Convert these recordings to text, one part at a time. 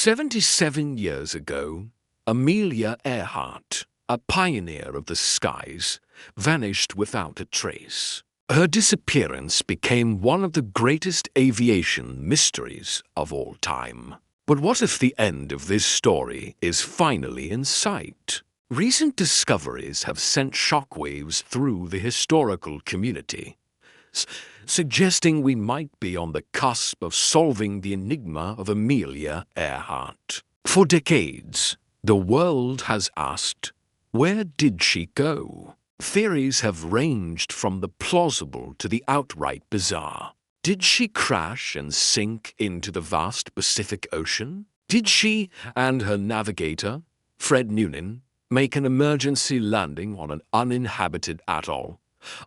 77 years ago, Amelia Earhart, a pioneer of the skies, vanished without a trace. Her disappearance became one of the greatest aviation mysteries of all time. But what if the end of this story is finally in sight? Recent discoveries have sent shockwaves through the historical community, suggesting we might be on the cusp of solving the enigma of Amelia Earhart. For decades, the world has asked, where did she go? Theories have ranged from the plausible to the outright bizarre. Did she crash and sink into the vast Pacific Ocean? Did she and her navigator, Fred Noonan, make an emergency landing on an uninhabited atoll,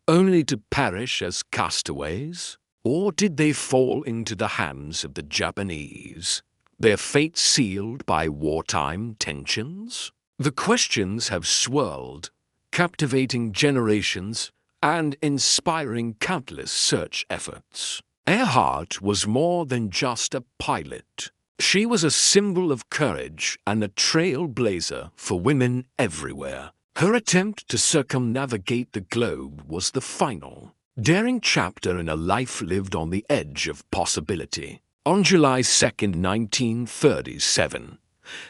only to perish as castaways? Or did they fall into the hands of the Japanese, their fate sealed by wartime tensions? The questions have swirled, captivating generations and inspiring countless search efforts. Earhart was more than just a pilot. She was a symbol of courage and a trailblazer for women everywhere. Her attempt to circumnavigate the globe was the final, daring chapter in a life lived on the edge of possibility. On July 2, 1937,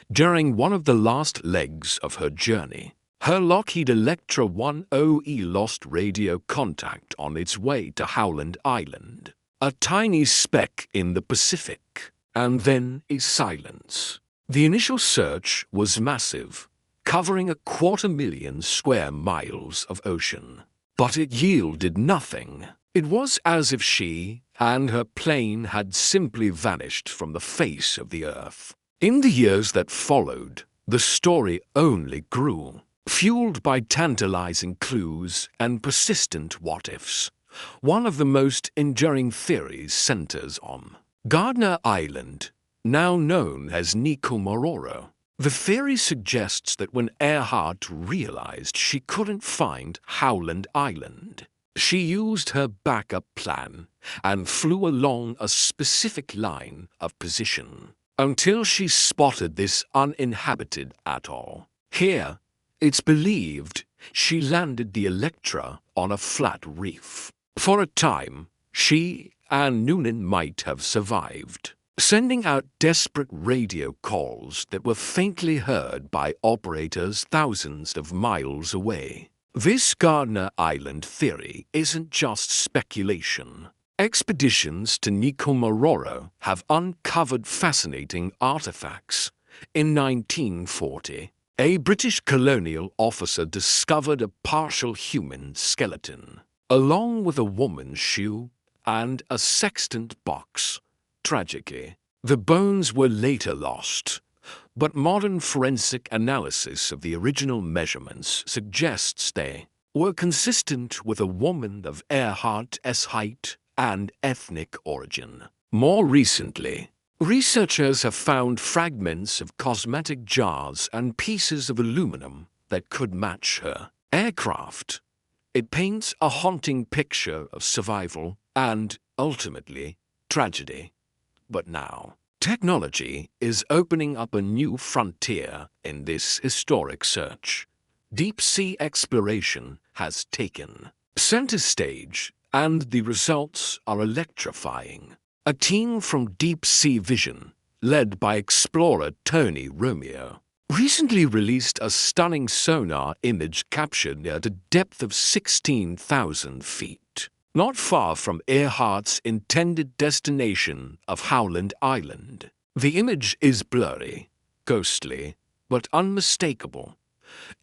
during one of the last legs of her journey, her Lockheed Electra 10E lost radio contact on its way to Howland Island, a tiny speck in the Pacific, and then a silence. The initial search was massive, covering 250,000 square miles of ocean. But it yielded nothing. It was as if she and her plane had simply vanished from the face of the earth. In the years that followed, the story only grew, fueled by tantalizing clues and persistent what-ifs. One of the most enduring theories centers on Gardner Island, now known as Nikomaroro. The theory suggests that when Earhart realized she couldn't find Howland Island, she used her backup plan and flew along a specific line of position until she spotted this uninhabited atoll. Here, it's believed she landed the Electra on a flat reef. For a time, she and Noonan might have survived, sending out desperate radio calls that were faintly heard by operators thousands of miles away. This Gardner Island theory isn't just speculation. Expeditions to Nikomaroro have uncovered fascinating artifacts. In 1940, a British colonial officer discovered a partial human skeleton, along with a woman's shoe and a sextant box. Tragically, the bones were later lost, but modern forensic analysis of the original measurements suggests they were consistent with a woman of Earhart's height and ethnic origin. More recently, researchers have found fragments of cosmetic jars and pieces of aluminum that could match her aircraft. It paints a haunting picture of survival and, ultimately, tragedy. But now, technology is opening up a new frontier in this historic search. Deep-sea exploration has taken center stage, and the results are electrifying. A team from Deep Sea Vision, led by explorer Tony Romeo, recently released a stunning sonar image captured at a depth of 16,000 feet, not far from Earhart's intended destination of Howland Island. The image is blurry, ghostly, but unmistakable.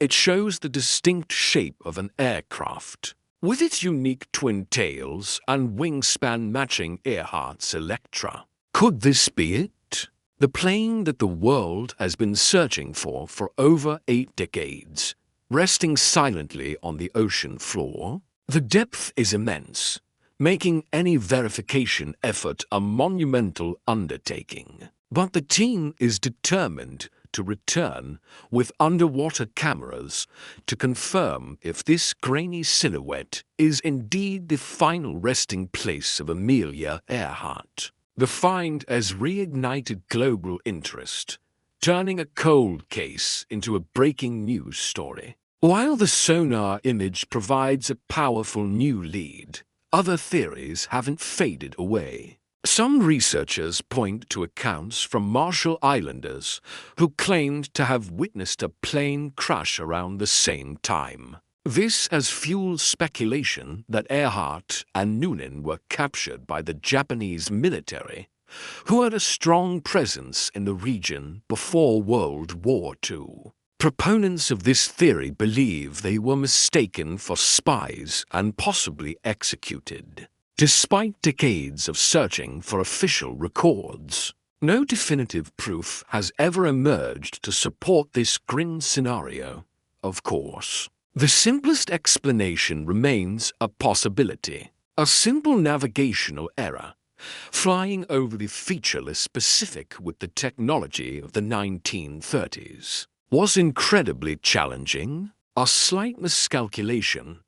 It shows the distinct shape of an aircraft, with its unique twin tails and wingspan matching Earhart's Electra. Could this be it? The plane that the world has been searching for over 8 decades, resting silently on the ocean floor? The depth is immense, making any verification effort a monumental undertaking. But the team is determined to return with underwater cameras to confirm if this grainy silhouette is indeed the final resting place of Amelia Earhart. The find has reignited global interest, turning a cold case into a breaking news story. While the sonar image provides a powerful new lead, other theories haven't faded away. Some researchers point to accounts from Marshall Islanders who claimed to have witnessed a plane crash around the same time. This has fueled speculation that Earhart and Noonan were captured by the Japanese military, who had a strong presence in the region before World War II. Proponents of this theory believe they were mistaken for spies and possibly executed. Despite decades of searching for official records, no definitive proof has ever emerged to support this grim scenario. Of course, the simplest explanation remains a possibility: a simple navigational error, flying over the featureless Pacific with the technology of the 1930s. Was incredibly challenging. A slight miscalculation,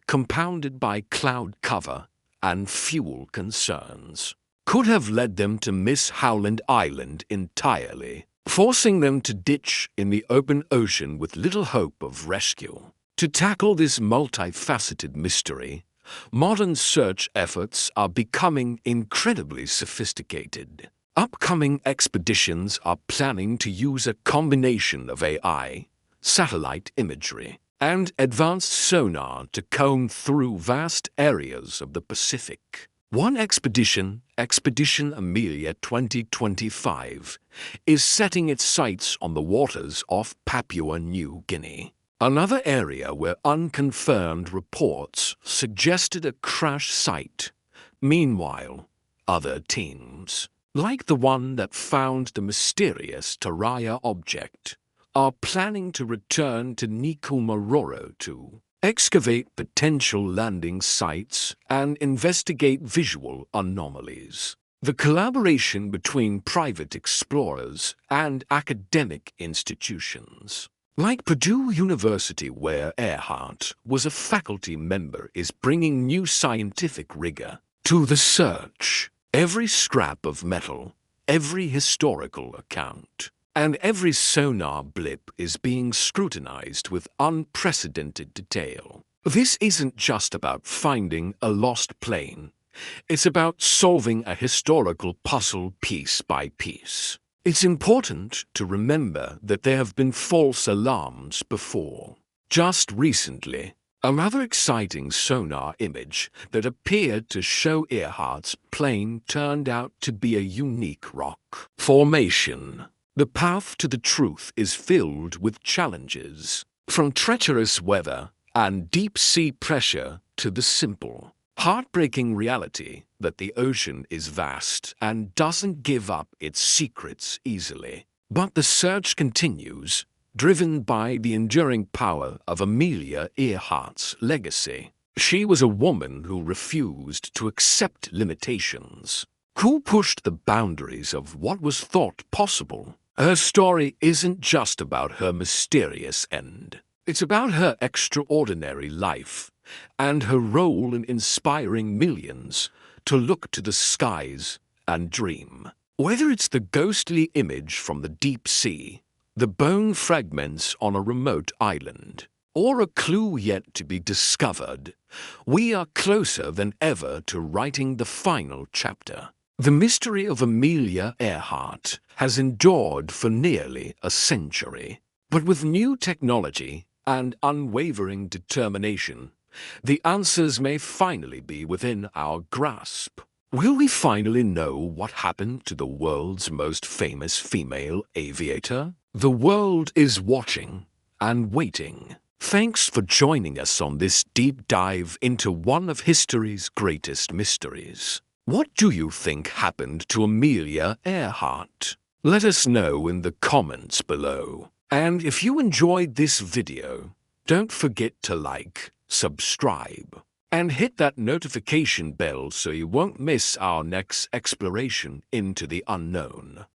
compounded by cloud cover and fuel concerns, could have led them to miss Howland Island entirely, forcing them to ditch in the open ocean with little hope of rescue. To tackle this multifaceted mystery, modern search efforts are becoming incredibly sophisticated. Upcoming expeditions are planning to use a combination of AI, satellite imagery, and advanced sonar to comb through vast areas of the Pacific. One expedition, Expedition Amelia 2025, is setting its sights on the waters off Papua New Guinea, another area where unconfirmed reports suggested a crash site. Meanwhile, other teams, like the one that found the mysterious Taraya object, are planning to return to Nikumaroro to excavate potential landing sites and investigate visual anomalies. The collaboration between private explorers and academic institutions, like Purdue University, where Earhart was a faculty member, is bringing new scientific rigor to the search. Every scrap of metal, every historical account, and every sonar blip is being scrutinized with unprecedented detail. This isn't just about finding a lost plane. It's about solving a historical puzzle piece by piece. It's important to remember that there have been false alarms before. Just recently, another exciting sonar image that appeared to show Earhart's plane turned out to be a unique rock formation. The path to the truth is filled with challenges, from treacherous weather and deep-sea pressure to the simple, heartbreaking reality that the ocean is vast and doesn't give up its secrets easily. But the search continues, driven by the enduring power of Amelia Earhart's legacy. She was a woman who refused to accept limitations, who pushed the boundaries of what was thought possible. Her story isn't just about her mysterious end. It's about her extraordinary life and her role in inspiring millions to look to the skies and dream. Whether it's the ghostly image from the deep sea, the bone fragments on a remote island, or a clue yet to be discovered, we are closer than ever to writing the final chapter. The mystery of Amelia Earhart has endured for nearly a century, but with new technology and unwavering determination, the answers may finally be within our grasp. Will we finally know what happened to the world's most famous female aviator? The world is watching and waiting. Thanks for joining us on this deep dive into one of history's greatest mysteries. What do you think happened to Amelia Earhart? Let us know in the comments below. And if you enjoyed this video, don't forget to like, subscribe, and hit that notification bell so you won't miss our next exploration into the unknown.